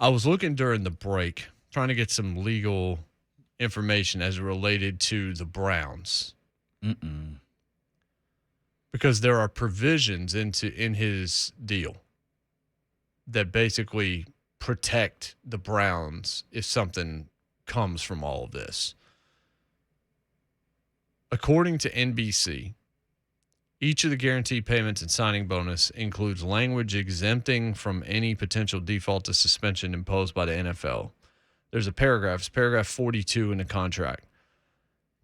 I was looking during the break, trying to get some legal information as related to the Browns. Because there are provisions in his deal that basically protect the Browns if something comes from all of this. According to NBC, each of the guaranteed payments and signing bonus includes language exempting from any potential default to suspension imposed by the NFL. There's a paragraph. It's paragraph 42 in the contract.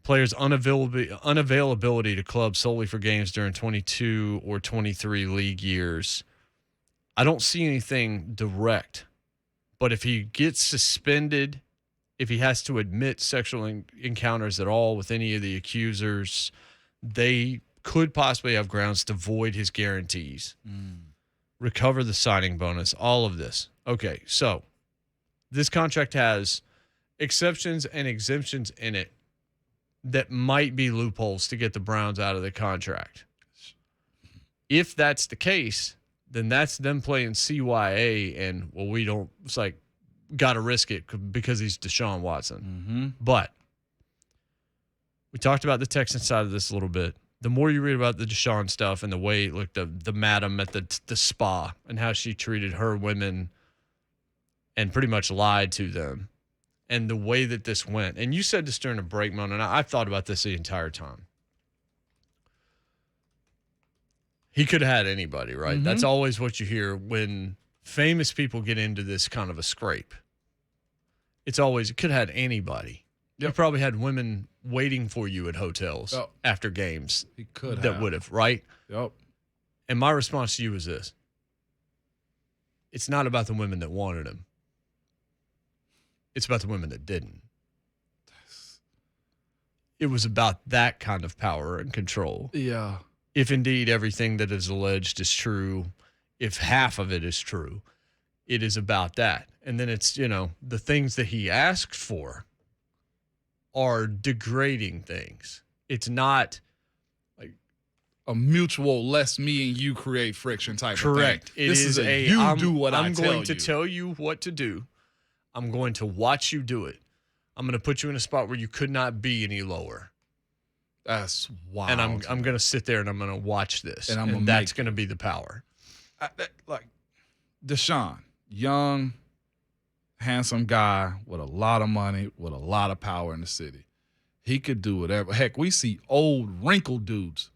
Players' unavailability to clubs solely for games during 22 or 23 league years. I don't see anything direct, but if he gets suspended, if he has to admit sexual encounters at all with any of the accusers, they could possibly have grounds to void his guarantees, recover the signing bonus, all of this. Okay, so this contract has exceptions and exemptions in it that might be loopholes to get the Browns out of the contract. If that's the case, then that's them playing CYA and, well, we don't, it's like, got to risk it because he's Deshaun Watson. But we talked about the Texan side of this a little bit. The more you read about the Deshaun stuff and the way, like the madam at the spa and how she treated her women and pretty much lied to them, and the way that this went. And you said this during a break, Mona, and I've thought about this the entire time. He could have had anybody, right? That's always what you hear when famous people get into this kind of a scrape. It could have had anybody. You probably had women waiting for you at hotels after games. He could that would have, right? Yep. And my response to you is this. It's not about the women that wanted him. It's about the women that didn't. It was about that kind of power and control. Yeah. If indeed everything that is alleged is true, if half of it is true, it is about that. And then it's, the things that he asked for are degrading things. It's not like a mutual let's me and you create friction type of thing. Correct. This is a do what I tell you. I'm going to tell you what to do. I'm going to watch you do it. I'm going to put you in a spot where you could not be any lower. That's wild. And I'm going to sit there and I'm going to watch this. And that's going to be the power. Like Deshaun, young, handsome guy with a lot of money, with a lot of power in the city. He could do whatever. Heck, we see old wrinkled dudes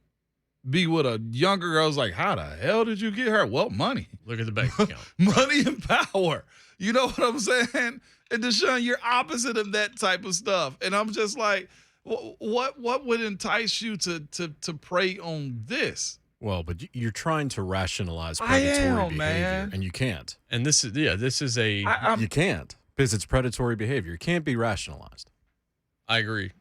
be with a younger girl. It's like, how the hell did you get her? Well, money. Look at the bank account. Money and power. You know what I'm saying? And Deshaun, you're opposite of that type of stuff. And I'm just like, what would entice you to prey on this? Well, but you're trying to rationalize predatory behavior, man. And you can't. And this is you can't because it's predatory behavior. It can't be rationalized. I agree.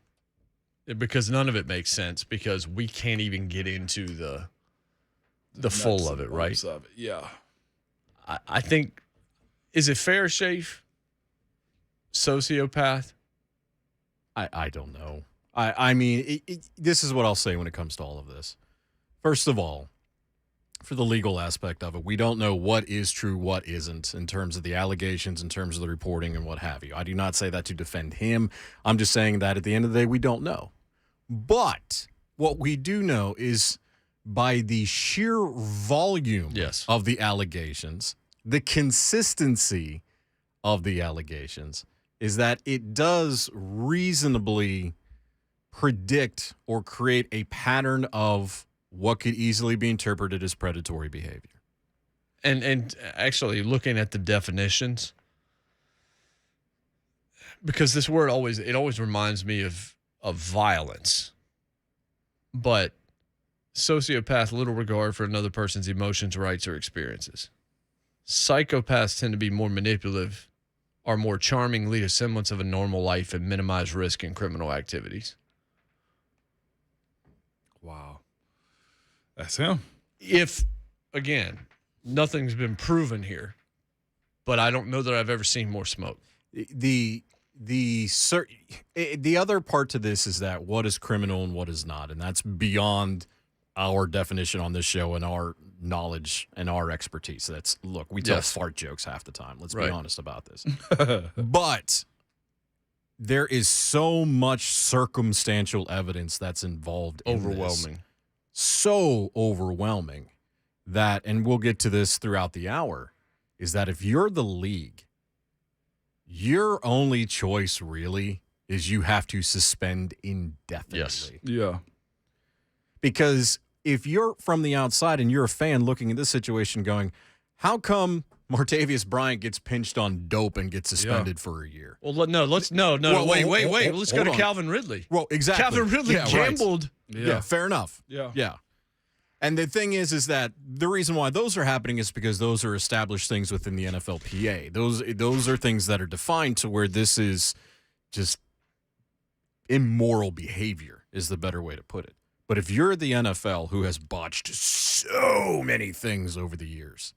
Because none of it makes sense because we can't even get into the full of it, right? Of it. Yeah. I think, is it fair, Shafe? Sociopath? I don't know. I mean, this is what I'll say when it comes to all of this. First of all, for the legal aspect of it, we don't know what is true, what isn't, in terms of the allegations, in terms of the reporting and what have you. I do not say that to defend him. I'm just saying that at the end of the day, we don't know. But what we do know is by the sheer volume of the allegations, the consistency of the allegations, is that it does reasonably predict or create a pattern of what could easily be interpreted as predatory behavior. And actually looking at the definitions, because this word always reminds me of violence. But sociopath, little regard for another person's emotions, rights, or experiences. Psychopaths tend to be more manipulative, are more charming, lead a semblance of a normal life, and minimize risk in criminal activities. Wow. That's him. If, again, nothing's been proven here, but I don't know that I've ever seen more smoke. The other part to this is that what is criminal and what is not, and that's beyond our definition on this show and our knowledge and our expertise. Look, we tell Yes. fart jokes half the time. Let's Right. be honest about this. But there is so much circumstantial evidence that's involved in this. Overwhelming. So overwhelming that, and we'll get to this throughout the hour, is that if you're the league, your only choice really is you have to suspend indefinitely. Yes. Yeah. Because if you're from the outside and you're a fan looking at this situation going, how come Martavius Bryant gets pinched on dope and gets suspended for a year? Well, wait. Let's go to on. Calvin Ridley. Well, exactly. Calvin Ridley Yeah, right. gambled. Yeah, fair enough. Yeah. And the thing is that the reason why those are happening is because those are established things within the NFLPA. Those are things that are defined to where this is just immoral behavior is the better way to put it. But if you're the NFL who has botched so many things over the years,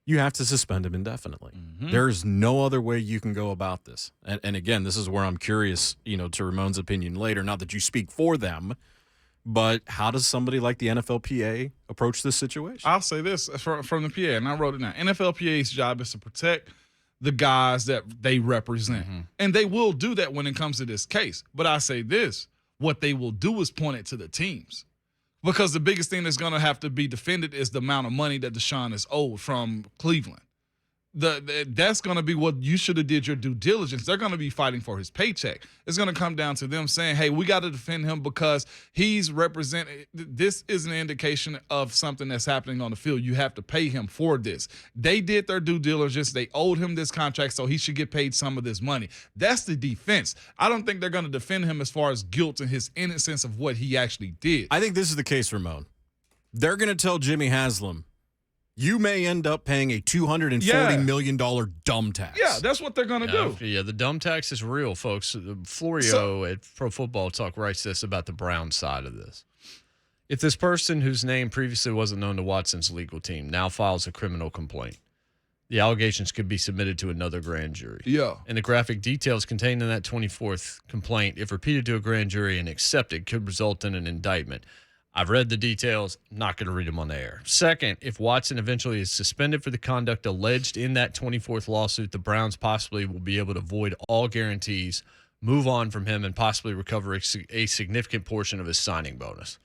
you have to suspend him indefinitely. Mm-hmm. There's no other way you can go about this. And again, this is where I'm curious, to Ramon's opinion later. Not that you speak for them, but how does somebody like the NFLPA approach this situation? I'll say this from the PA, and I wrote it down. NFLPA's job is to protect the guys that they represent. Mm-hmm. And they will do that when it comes to this case. But I say this, what they will do is point it to the teams. Because the biggest thing that's going to have to be defended is the amount of money that Deshaun is owed from Cleveland. That's going to be what you should have did your due diligence. They're going to be fighting for his paycheck. It's going to come down to them saying, hey, we got to defend him because he's representing. This is an indication of something that's happening on the field. You have to pay him for this. They did their due diligence. They owed him this contract, so he should get paid some of this money. That's the defense. I don't think they're going to defend him as far as guilt and his innocence of what he actually did. I think this is the case, Ramon. They're going to tell Jimmy Haslam, you may end up paying a $240 million dumb tax. Yeah, that's what they're going to do. Yeah, the dumb tax is real, folks. Florio at Pro Football Talk writes this about the Brown side of this. If this person whose name previously wasn't known to Watson's legal team now files a criminal complaint, the allegations could be submitted to another grand jury. Yeah. And the graphic details contained in that 24th complaint, if repeated to a grand jury and accepted, could result in an indictment. I've read the details, not going to read them on the air. Second, if Watson eventually is suspended for the conduct alleged in that 24th lawsuit, the Browns possibly will be able to void all guarantees, move on from him, and possibly recover a significant portion of his signing bonus.